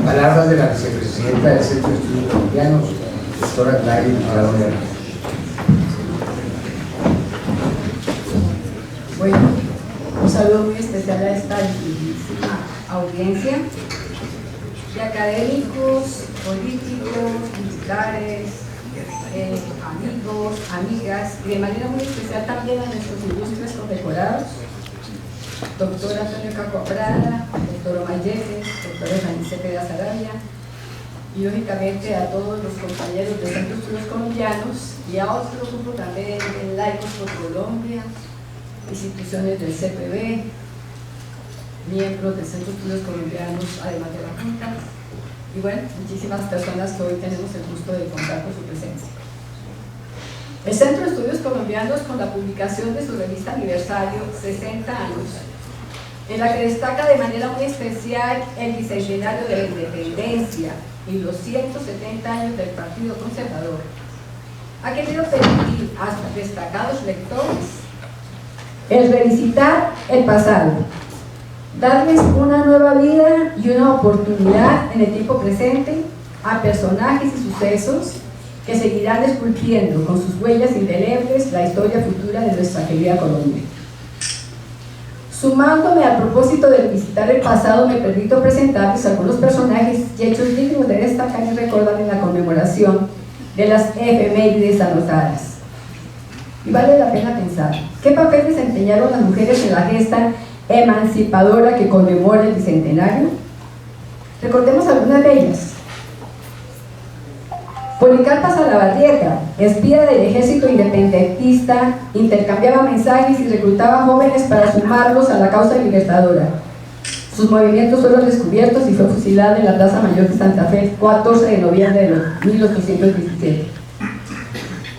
Palabras de la vicepresidenta del Centro de Estudios Colombianos, doctora Gladys Radonera. Bueno, un saludo muy especial a esta distinguidísima audiencia de académicos, políticos, militares, amigos, amigas, y de manera muy especial también a nuestros ilustres condecorados, doctor Antonio Caco Prada, doctor Omar Yepes, doctor Efraín Cepeda Sarabia, y lógicamente a todos los compañeros del Centro de Estudios Colombianos y a otro grupo también de Laicos por Colombia, instituciones del CPB, miembros del Centro de Estudios Colombianos, además de la Junta, y bueno, muchísimas personas que hoy tenemos el gusto de contar con su presencia. El Centro de Estudios Colombianos, con la publicación de su revista Aniversario 60 años, en la que destaca de manera muy especial el bicentenario de la independencia y los 170 años del Partido Conservador, ha querido permitir a sus destacados lectores el revisitar el pasado, darles una nueva vida y una oportunidad en el tiempo presente a personajes y sucesos que seguirán esculpiendo con sus huellas indelebles la historia futura de nuestra querida Colombia. Sumándome al propósito de visitar el pasado, me permito presentarles algunos personajes y hechos dignos de destacar y recordar en la conmemoración de las efemérides anotadas. Y vale la pena pensar, ¿qué papel desempeñaron las mujeres en la gesta emancipadora que conmemora el bicentenario? Recordemos algunas de ellas. Policarpa Salabarrieta, espía del ejército independentista, intercambiaba mensajes y reclutaba jóvenes para sumarlos a la causa libertadora. Sus movimientos fueron descubiertos y fue fusilada en la Plaza Mayor de Santa Fe el 14 de noviembre de 1817.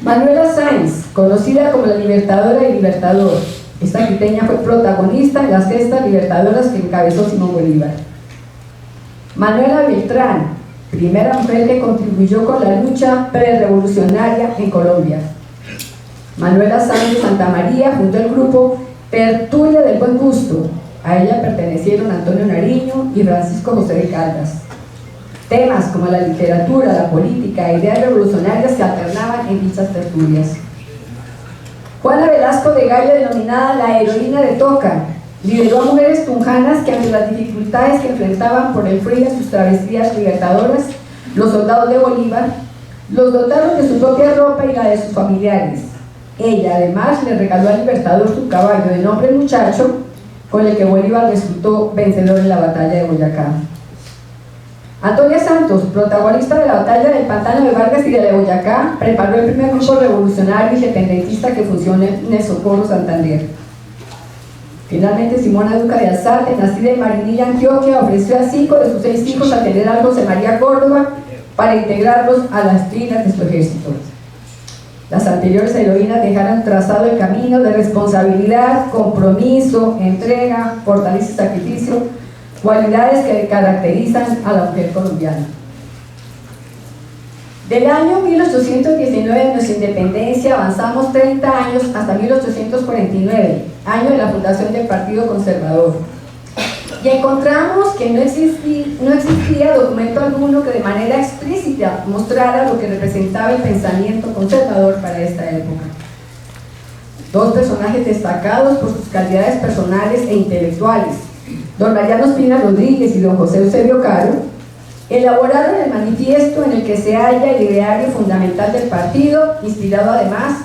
Manuela Sáenz, conocida como la Libertadora y Libertador. Esta quiteña fue protagonista en las gestas libertadoras que encabezó Simón Bolívar. Manuela Beltrán, primera mujer que contribuyó con la lucha prerevolucionaria en Colombia. Manuela Sáenz de Santa María fundó el grupo Tertulia del Buen Gusto. A ella pertenecieron Antonio Nariño y Francisco José de Caldas. Temas como la literatura, la política e ideas revolucionarias se alternaban en dichas tertulias. Juana Velasco de Gallo, denominada la heroína de Toca, lideró a mujeres tunjanas que ante las dificultades que enfrentaban por el frío de sus travesías libertadoras, los soldados de Bolívar los dotaron de su propia ropa y la de sus familiares. Ella además le regaló al libertador su caballo de nombre Muchacho, con el que Bolívar resultó vencedor en la batalla de Boyacá. Antonia Santos, protagonista de la batalla del Pantano de Vargas y de la Boyacá, preparó el primer grupo revolucionario independentista que funcionó en el Socorro, Santander. Finalmente, Simona Duca de Alzate, nacida en Marinilla, Antioquia, ofreció a 5 de sus 6 hijos al general José María Córdoba para integrarlos a las filas de su ejército. Las anteriores heroínas dejaron trazado el camino de responsabilidad, compromiso, entrega, fortaleza y sacrificio, cualidades que caracterizan a la mujer colombiana. Del año 1819 de nuestra independencia avanzamos 30 años hasta 1849, año de la fundación del Partido Conservador, y encontramos que no existía documento alguno que de manera explícita mostrara lo que representaba el pensamiento conservador para esta época. Dos personajes destacados por sus calidades personales e intelectuales, don Mariano Espina Rodríguez y don José Eusebio Caro, elaboraron el manifiesto en el que se halla el ideario fundamental del partido, inspirado además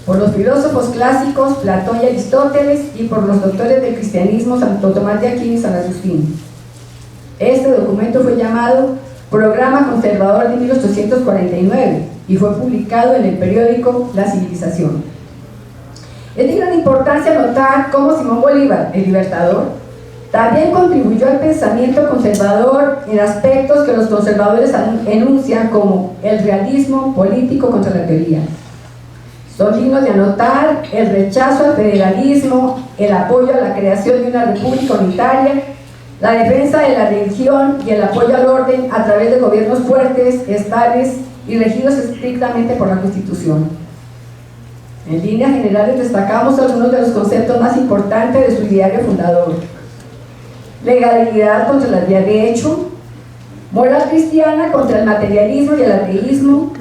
por los filósofos clásicos Platón y Aristóteles y por los doctores del cristianismo Santo Tomás de Aquino y San Agustín. Este documento fue llamado Programa Conservador de 1849 y fue publicado en el periódico La Civilización. Es de gran importancia notar cómo Simón Bolívar, el libertador, también contribuyó al pensamiento conservador en aspectos que los conservadores enuncian como el realismo político contra la teoría. Son dignos de anotar el rechazo al federalismo, el apoyo a la creación de una república unitaria, la defensa de la religión y el apoyo al orden a través de gobiernos fuertes, estables y regidos estrictamente por la Constitución. En líneas generales destacamos algunos de los conceptos más importantes de su ideario fundador: legalidad contra la vía de hecho, moral cristiana contra el materialismo y el ateísmo,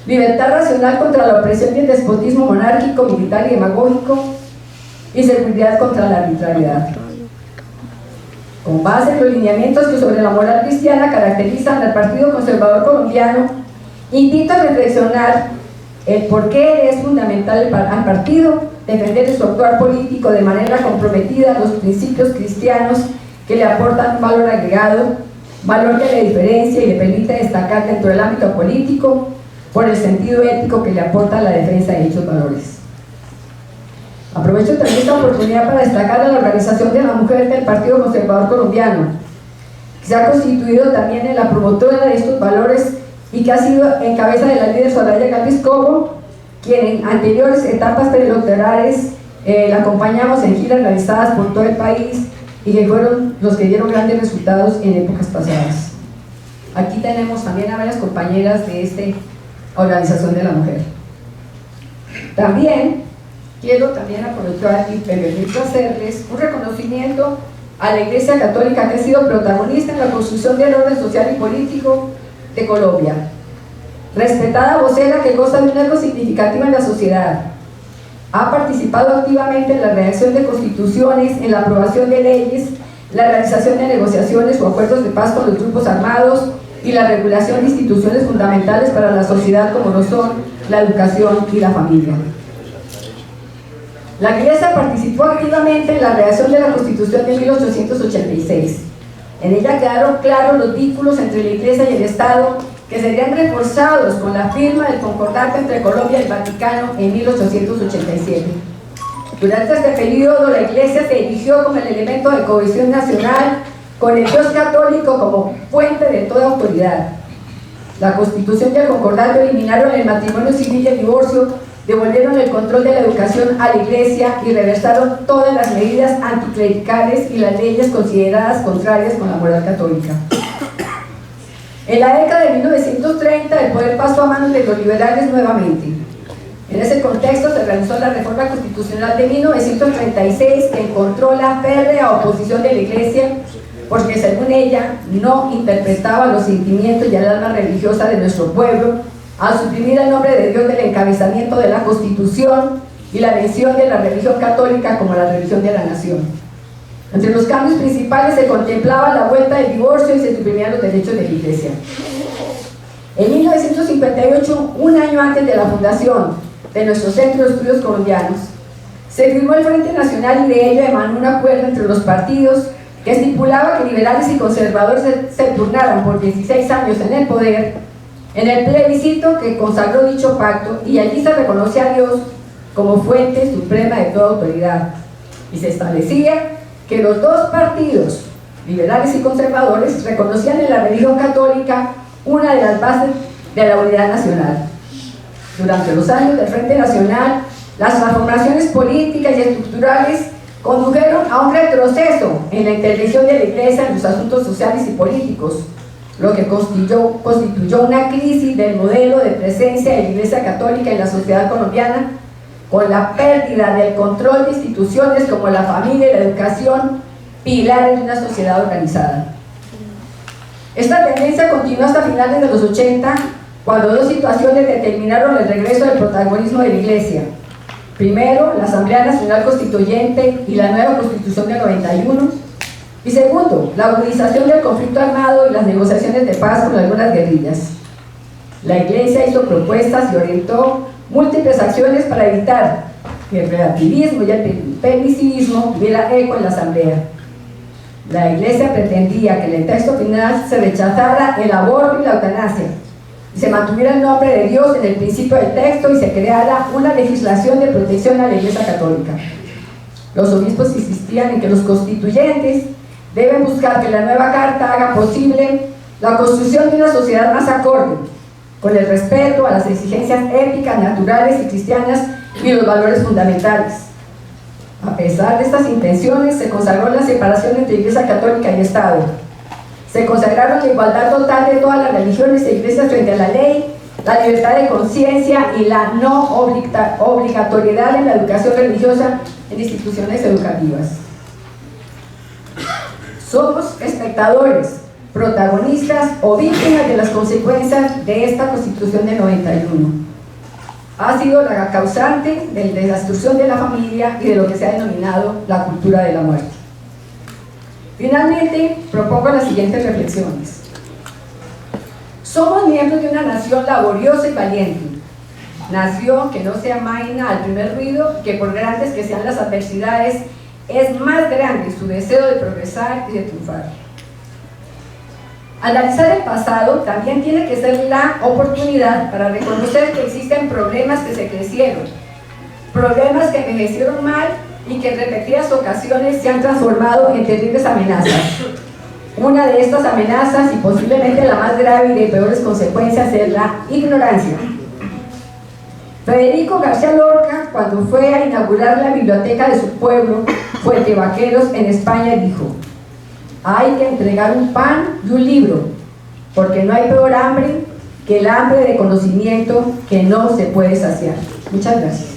libertad racional contra la opresión y el despotismo monárquico, militar y demagógico, y seguridad contra la arbitrariedad. Con base en los lineamientos que sobre la moral cristiana caracterizan al Partido Conservador Colombiano, invito a reflexionar el por qué es fundamental al partido defender en su actuar político de manera comprometida los principios cristianos que le aportan un valor agregado, valor que le diferencia y le permite destacar dentro del ámbito político por el sentido ético que le aporta la defensa de dichos valores. Aprovecho también esta oportunidad para destacar a la Organización de la Mujer del Partido Conservador Colombiano, que se ha constituido también en la promotora de estos valores y que ha sido en cabeza de la líder Soraya Galvis Cobo, quien en anteriores etapas predoctorales la acompañamos en giras realizadas por todo el país y que fueron los que dieron grandes resultados en épocas pasadas. Aquí tenemos también a varias compañeras de esta Organización de la Mujer. También quiero aprovechar y permitirme hacerles un reconocimiento a la Iglesia Católica, que ha sido protagonista en la construcción del orden social y político de Colombia. Respetada vocera que goza de un eco significativo en la sociedad. Ha participado activamente en la redacción de constituciones, en la aprobación de leyes, la realización de negociaciones o acuerdos de paz con los grupos armados y la regulación de instituciones fundamentales para la sociedad como lo son la educación y la familia. La Iglesia participó activamente en la redacción de la Constitución de 1886. En ella quedaron claros los vínculos entre la Iglesia y el Estado, que serían reforzados con la firma del concordato entre Colombia y el Vaticano en 1887. Durante este periodo, la Iglesia se erigió como el elemento de cohesión nacional, con el Dios católico como fuente de toda autoridad. La Constitución y el concordato eliminaron el matrimonio civil y el divorcio, devolvieron el control de la educación a la Iglesia y reversaron todas las medidas anticlericales y las leyes consideradas contrarias con la moral católica. En la década de 1930 el poder pasó a manos de los liberales nuevamente. En ese contexto se realizó la reforma constitucional de 1936, que encontró la férrea oposición de la Iglesia porque, según ella, no interpretaba los sentimientos y el alma religiosa de nuestro pueblo al suprimir el nombre de Dios del encabezamiento de la Constitución y la mención de la religión católica como la religión de la nación. Entre los cambios principales se contemplaba la vuelta del divorcio y se suprimían los derechos de la Iglesia. En 1958, un año antes de la fundación de nuestro Centro de Estudios Colombianos, se firmó el Frente Nacional y de ello emanó un acuerdo entre los partidos que estipulaba que liberales y conservadores se turnaran por 16 años en el poder, en el plebiscito que consagró dicho pacto, y allí se reconocía a Dios como fuente suprema de toda autoridad, y se establecía que los dos partidos, liberales y conservadores, reconocían en la religión católica una de las bases de la unidad nacional. Durante los años del Frente Nacional, las transformaciones políticas y estructurales condujeron a un retroceso en la intervención de la Iglesia en los asuntos sociales y políticos, lo que constituyó una crisis del modelo de presencia de la Iglesia Católica en la sociedad colombiana, con la pérdida del control de instituciones como la familia y la educación, pilares de una sociedad organizada. Esta tendencia continuó hasta finales de los 80, cuando dos situaciones determinaron el regreso del protagonismo de la Iglesia. Primero, la Asamblea Nacional Constituyente y la nueva Constitución del 91, y segundo, la agudización del conflicto armado y las negociaciones de paz con algunas guerrillas. La Iglesia hizo propuestas y orientó múltiples acciones para evitar que el relativismo y el permisivismo tuviera eco en la Asamblea. La Iglesia pretendía que en el texto final se rechazara el aborto y la eutanasia, y se mantuviera el nombre de Dios en el principio del texto y se creara una legislación de protección a la Iglesia Católica. Los obispos insistían en que los constituyentes deben buscar que la nueva carta haga posible la construcción de una sociedad más acorde con el respeto a las exigencias éticas, naturales y cristianas y los valores fundamentales. A pesar de estas intenciones, se consagró la separación entre Iglesia Católica y Estado. Se consagraron la igualdad total de todas las religiones e iglesias frente a la ley, la libertad de conciencia y la no obligatoriedad en la educación religiosa en instituciones educativas. Somos espectadores protagonistas o víctimas de las consecuencias de esta Constitución de 91. Ha sido la causante de la destrucción de la familia y de lo que se ha denominado la cultura de la muerte. Finalmente, propongo las siguientes reflexiones. Somos miembros de una nación laboriosa y valiente, nación que no se amaina al primer ruido, que por grandes que sean las adversidades, es más grande su deseo de progresar y de triunfar. Analizar el pasado también tiene que ser la oportunidad para reconocer que existen problemas que se crecieron, problemas que envejecieron mal y que en repetidas ocasiones se han transformado en terribles amenazas. Una de estas amenazas, y posiblemente la más grave y de peores consecuencias, es la ignorancia. Federico García Lorca, cuando fue a inaugurar la biblioteca de su pueblo, Fuentevaqueros, en España, dijo: hay que entregar un pan y un libro, porque no hay peor hambre que el hambre de conocimiento que no se puede saciar. Muchas gracias.